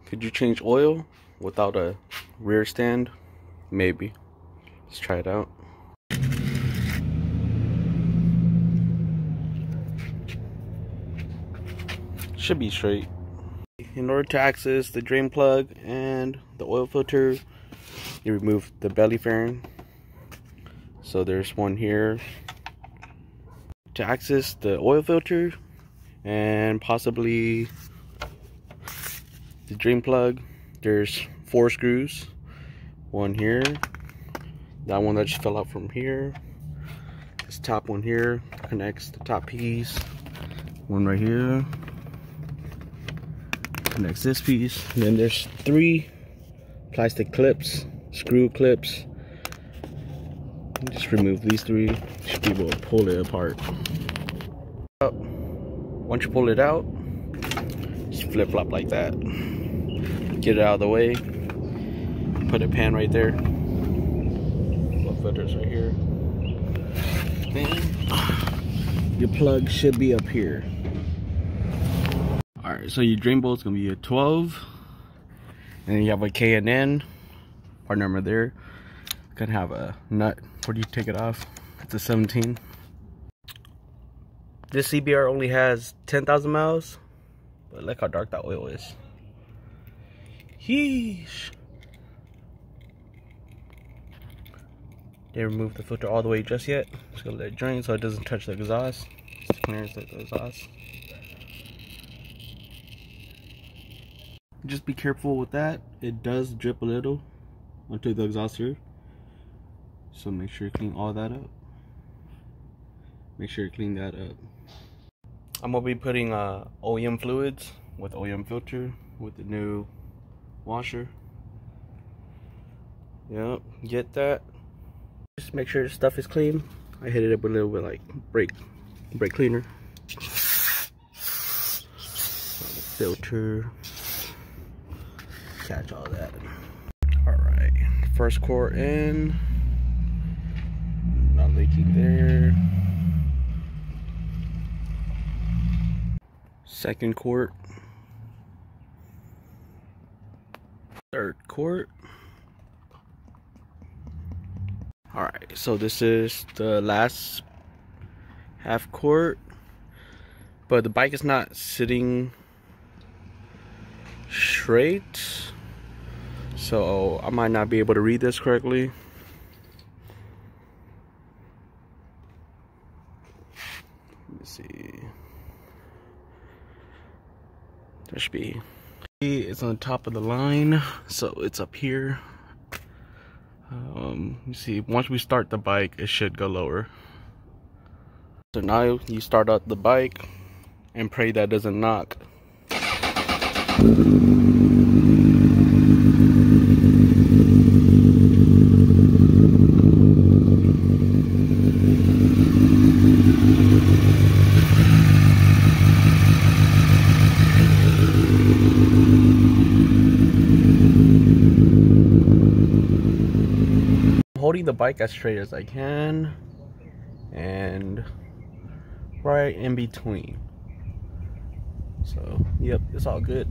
Could you change oil without a rear stand? Maybe. Let's try it out. Should be straight. In order to access the drain plug and the oil filter, you remove the belly fairing. So there's one here. To access the oil filter and possibly the drain plug, there's 4 screws. One here, that one that just fell out from here. This top one here connects the top piece. One right here connects this piece. And then there's 3 plastic clips, screw clips. Just remove these 3. Should be able to pull it apart. Once you pull it out, just flip flop like that. Get it out of the way. Put a pan right there. Oil filters right here. And your plug should be up here. Alright, so your drain bolt is gonna be a 12. And then you have a K&N part number there. Gonna have a nut. Where do you take it off? It's a 17. This CBR only has 10,000 miles, but look how dark that oil is. Yeesh. Didn't remove the filter all the way just yet. Just gonna let it drain so it doesn't touch the exhaust. Just clears the exhaust. Just be careful with that. It does drip a little onto the exhaust here. So make sure you clean all that up. Make sure you clean that up. I'm gonna be putting OEM fluids with OEM filter with the new washer. Yep, get that. Just make sure the stuff is clean. I hit it up with a little bit like brake cleaner. Filter. Catch all that. Alright, first quart in. Not leaking there. Second quart. Third quart. Alright, so this is the last half quart. But the bike is not sitting straight. So I might not be able to read this correctly. Let me see. There should be. It's on the top of the line, so it's up here. You see, once we start the bike, it should go lower. So now you start out the bike and pray that doesn't knock. Holding the bike as straight as I can and right in between. So yep, it's all good.